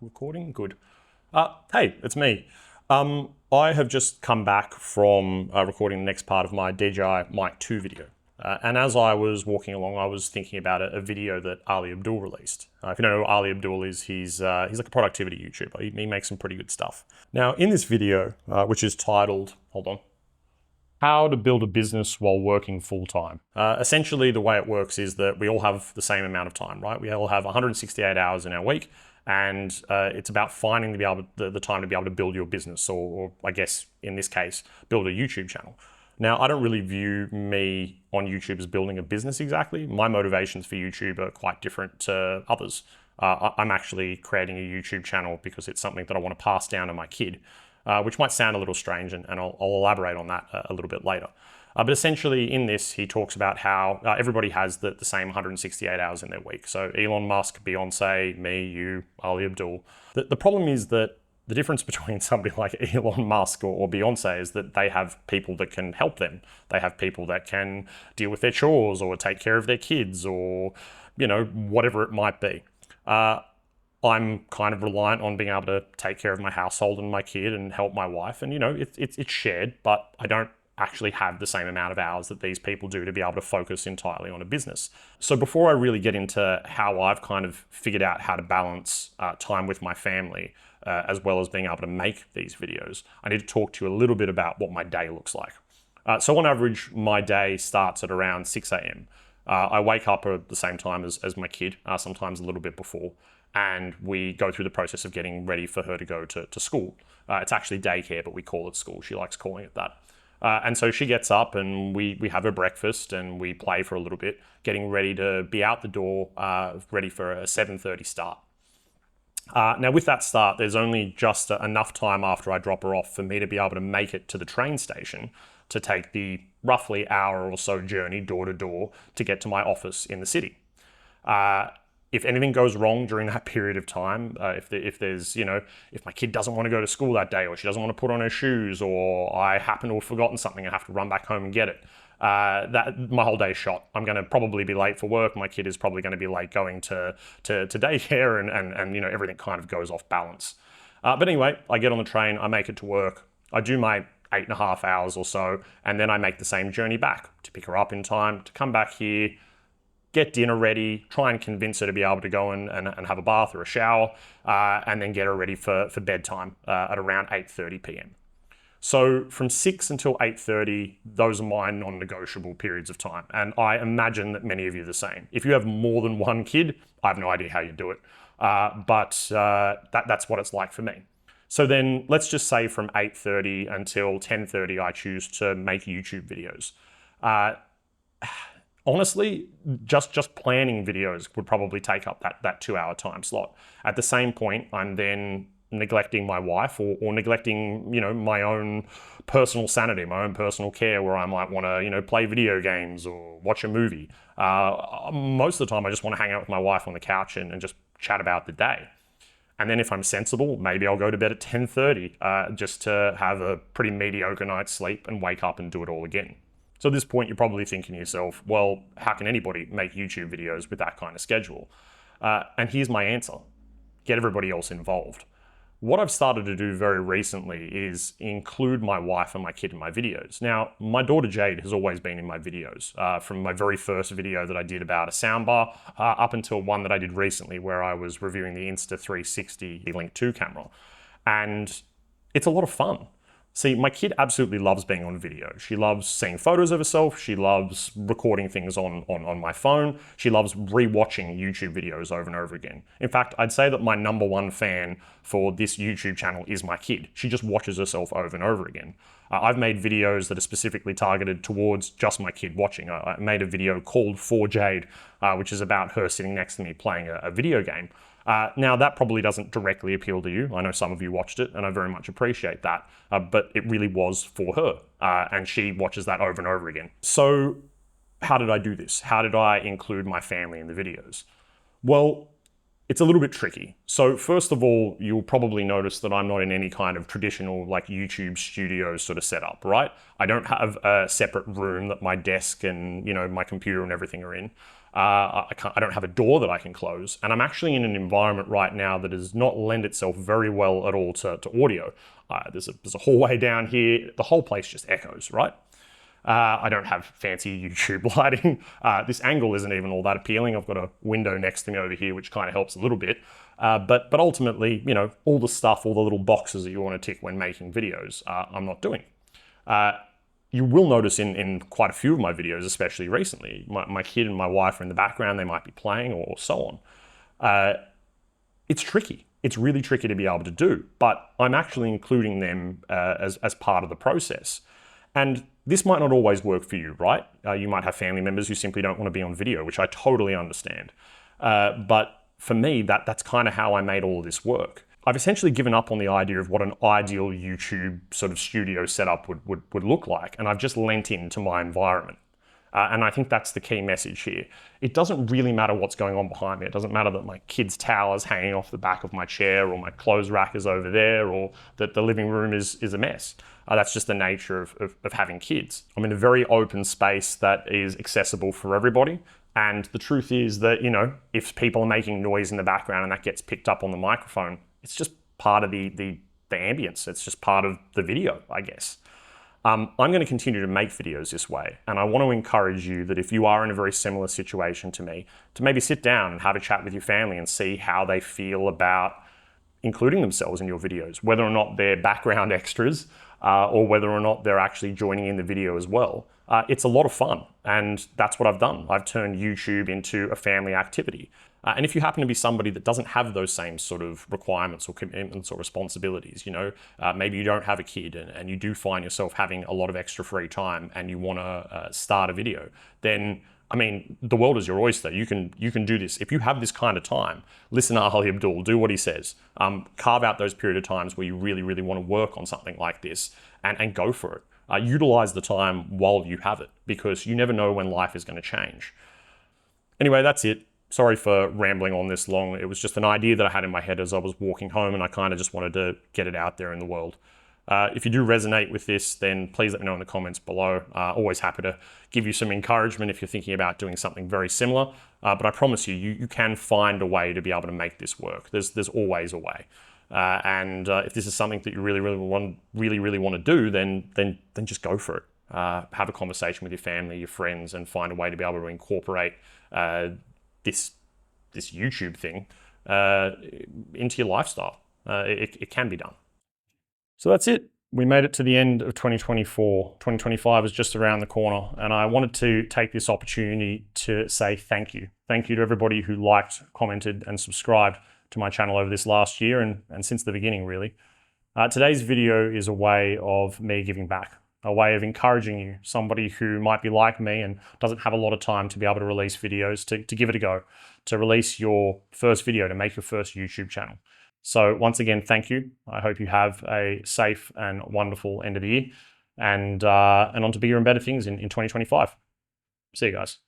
Recording? Good. Hey, it's me. I have just come back from recording the next part of my DJI Mic 2 video. And as I was walking along, I was thinking about a video that Ali Abdaal released. If you don't know who Ali Abdaal is, he's like a productivity YouTuber. He makes some pretty good stuff. Now, in this video, which is titled, hold on, How to Build a Business While Working Full-Time. Essentially, the way it works is that we all have the same amount of time, right? We all have 168 hours in our week, and it's about finding the time to be able to build your business, or I guess in this case, build a YouTube channel. Now, I don't really view me on YouTube as building a business exactly. My motivations for YouTube are quite different to others. I'm actually creating a YouTube channel because it's something that I want to pass down to my kid, which might sound a little strange, and I'll elaborate on that a little bit later. But essentially in this, he talks about how everybody has the same 168 hours in their week. So Elon Musk, Beyonce, me, you, Ali Abdaal. The problem is that the difference between somebody like Elon Musk or Beyonce is that they have people that can help them. They have people that can deal with their chores or take care of their kids or, whatever it might be. I'm kind of reliant on being able to take care of my household and my kid and help my wife. And, it's shared, but I don't actually have the same amount of hours that these people do to be able to focus entirely on a business. So before I really get into how I've kind of figured out how to balance time with my family, as well as being able to make these videos, I need to talk to you a little bit about what my day looks like. So on average, my day starts at around 6 a.m. I wake up at the same time as my kid, sometimes a little bit before, and we go through the process of getting ready for her to go to school. It's actually daycare, but we call it school. She likes calling it that. And so she gets up and we have her breakfast and we play for a little bit, getting ready to be out the door, ready for a 7:30 start. Now with that start, there's only just enough time after I drop her off for me to be able to make it to the train station to take the roughly hour or so journey door to door to get to my office in the city. If anything goes wrong during that period of time, if my kid doesn't want to go to school that day, or she doesn't want to put on her shoes, or I happen to have forgotten something and have to run back home and get it, my whole day's shot. I'm going to probably be late for work. My kid is probably going to be late going to daycare, and everything kind of goes off balance. But anyway, I get on the train, I make it to work, I do my 8.5 hours or so, and then I make the same journey back to pick her up in time, to come back here, get dinner ready, try and convince her to be able to go and have a bath or a shower, and then get her ready for bedtime at around 8:30 p.m. So from 6 until 8:30, those are my non-negotiable periods of time. And I imagine that many of you are the same. If you have more than one kid, I have no idea how you do it. But that's what it's like for me. So then let's just say from 8:30 until 10:30, I choose to make YouTube videos. Honestly, just planning videos would probably take up that 2-hour time slot. At the same point, I'm then neglecting my wife or neglecting, my own personal sanity, my own personal care, where I might want to, play video games or watch a movie. Most of the time, I just want to hang out with my wife on the couch and just chat about the day. And then if I'm sensible, maybe I'll go to bed at 10:30 just to have a pretty mediocre night's sleep and wake up and do it all again. So at this point, you're probably thinking to yourself, well, how can anybody make YouTube videos with that kind of schedule? And here's my answer. Get everybody else involved. What I've started to do very recently is include my wife and my kid in my videos. Now, my daughter Jade has always been in my videos, from my very first video that I did about a soundbar up until one that I did recently where I was reviewing the Insta360 Link 2 camera. And it's a lot of fun. See, my kid absolutely loves being on video. She loves seeing photos of herself. She loves recording things on my phone. She loves rewatching YouTube videos over and over again. In fact, I'd say that my number one fan for this YouTube channel is my kid. She just watches herself over and over again. I've made videos that are specifically targeted towards just my kid watching. I made a video called For Jade, which is about her sitting next to me playing a video game. Now, that probably doesn't directly appeal to you. I know some of you watched it, and I very much appreciate that. But it really was for her, and she watches that over and over again. So how did I do this? How did I include my family in the videos? Well, it's a little bit tricky. So first of all, you'll probably notice that I'm not in any kind of traditional like YouTube studio sort of setup, right? I don't have a separate room that my desk and my computer and everything are in. I don't have a door that I can close. And I'm actually in an environment right now that does not lend itself very well at all to audio. There's a hallway down here. The whole place just echoes, right? I don't have fancy YouTube lighting. This angle isn't even all that appealing. I've got a window next to me over here, which kind of helps a little bit. But ultimately, you know, all the stuff, all the little boxes that you want to tick when making videos, I'm not doing. You will notice in quite a few of my videos, especially recently, my kid and my wife are in the background. They might be playing or so on. It's tricky. It's really tricky to be able to do, but I'm actually including them as part of the process. And this might not always work for you, right? You might have family members who simply don't want to be on video, which I totally understand. But for me, that's kind of how I made all of this work. I've essentially given up on the idea of what an ideal YouTube sort of studio setup would look like, and I've just lent into my environment. And I think that's the key message here. It doesn't really matter what's going on behind me. It doesn't matter that my kid's towel is hanging off the back of my chair, or my clothes rack is over there, or that the living room is a mess. That's just the nature of having kids. I'm in a very open space that is accessible for everybody. And the truth is that, you know, if people are making noise in the background and that gets picked up on the microphone, it's just part of the ambience. It's just part of the video, I guess. I'm going to continue to make videos this way, and I want to encourage you that if you are in a very similar situation to me, to maybe sit down and have a chat with your family and see how they feel about including themselves in your videos, whether or not they're background extras or whether or not they're actually joining in the video as well. It's a lot of fun, and that's what I've done. I've turned YouTube into a family activity. And if you happen to be somebody that doesn't have those same sort of requirements or commitments or responsibilities, you know, maybe you don't have a kid and you do find yourself having a lot of extra free time and you want to start a video, then, I mean, the world is your oyster. You can do this. If you have this kind of time, listen to Ali Abdaal, do what he says. Carve out those period of times where you really, really want to work on something like this and go for it. Utilize the time while you have it, because you never know when life is going to change. Anyway, that's it. Sorry for rambling on this long. It was just an idea that I had in my head as I was walking home, and I kind of just wanted to get it out there in the world. If you do resonate with this, then please let me know in the comments below. Always happy to give you some encouragement if you're thinking about doing something very similar. But I promise you can find a way to be able to make this work. There's always a way. And if this is something that you really want to do, then just go for it. Have a conversation with your family, your friends, and find a way to be able to incorporate this YouTube thing into your lifestyle. It can be done. So that's it. We made it to the end of 2024. 2025 is just around the corner, and I wanted to take this opportunity to say thank you. Thank you to everybody who liked, commented, and subscribed to my channel over this last year and since the beginning, really. Today's video is a way of me giving back, a way of encouraging you, somebody who might be like me and doesn't have a lot of time to be able to release videos, to give it a go, to release your first video, to make your first YouTube channel. So once again, thank you. I hope you have a safe and wonderful end of the year, and on to bigger and better things in 2025. See you guys.